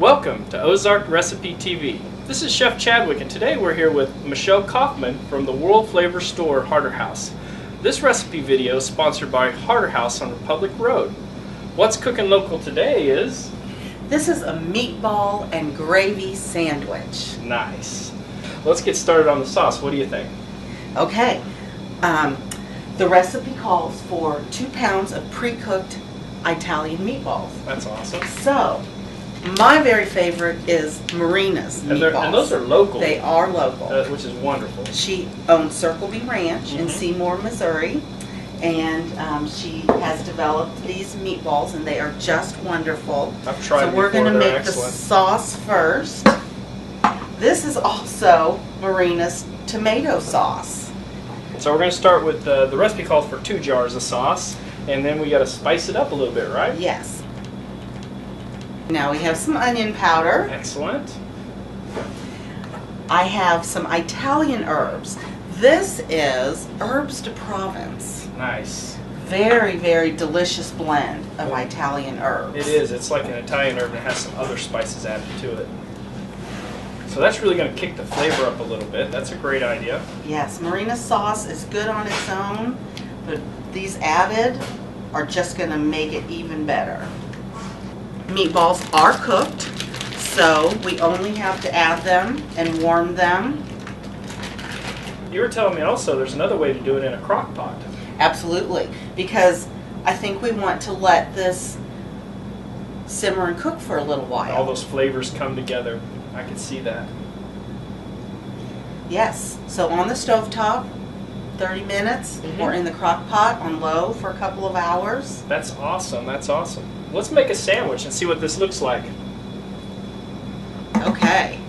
Welcome to Ozark Recipe TV. This is Chef Chadwick, and today we're here with Michelle Kaufman from the World Flavor Store Harder House. This recipe video is sponsored by Harder House on Republic Road. What's cooking local today is... This is a meatball and gravy sandwich. Nice. Let's get started on the sauce. What do you think? Okay. The recipe calls for 2 pounds of pre-cooked Italian meatballs. That's awesome. So, my very favorite is Marina's meatballs. And those are local. They are local. Which is wonderful. She owns Circle B Ranch in Seymour, Missouri. And she has developed these meatballs, and they are just wonderful. I've tried them before. So we're going to make excellent. the sauce first. This is also Marina's tomato sauce. So we're going to start with the recipe calls for 2 jars of sauce, and then we got to spice it up a little bit, right? Yes. Now we have some onion powder. Excellent. I have some Italian herbs. This is herbs de Provence. Nice. Very, very delicious blend of Italian herbs. It is. It's like an Italian herb that has some other spices added to it. So that's really going to kick the flavor up a little bit. That's a great idea. Yes, Marina's sauce is good on its own, but these added are just going to make it even better. Meatballs are cooked, so we only have to add them and warm them. You were telling me also there's another way to do it in a crock pot. Absolutely, because I think we want to let this simmer and cook for a little while. All those flavors come together. I can see that. Yes, so on the stovetop, 30 minutes, or in the crock pot on low for a couple of hours. That's awesome, that's awesome. Let's make a sandwich and see what this looks like. Okay.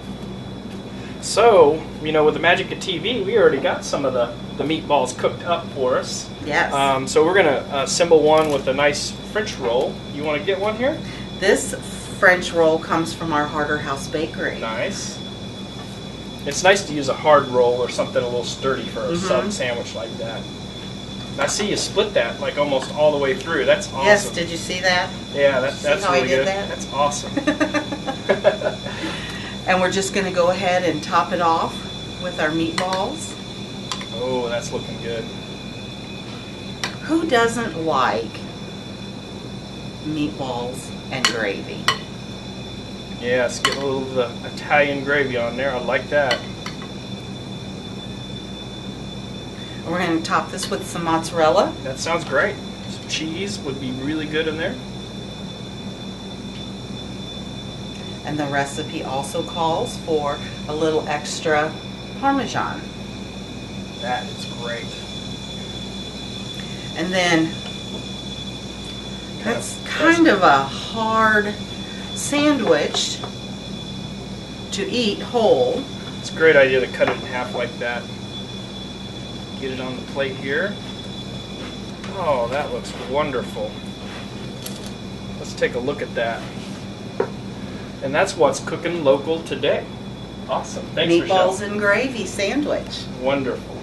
So, you know, with the magic of TV, we already got some of the meatballs cooked up for us. Yes. So we're going to assemble one with a nice French roll. You want to get one here? This French roll comes from our Harder House bakery. Nice. It's nice to use a hard roll or something a little sturdy for a sub sandwich like that. I see you split that like almost all the way through. That's awesome. Yes, did you see that? Yeah, that's really good. That? That's awesome. And we're just going to go ahead and top it off with our meatballs. Oh, that's looking good. Who doesn't like meatballs and gravy? Yes, get a little of the Italian gravy on there. I like that. We're going to top this with some mozzarella. That sounds great. Some cheese would be really good in there. And the recipe also calls for a little extra Parmesan. That is great. And then that's kind of a hard sandwich to eat whole. It's a great idea to cut it in half like that. Get it on the plate here. Oh, that looks wonderful. Let's take a look at that. And that's what's cooking local today. Awesome. Thanks, Meatballs Michelle. and gravy sandwich. Wonderful.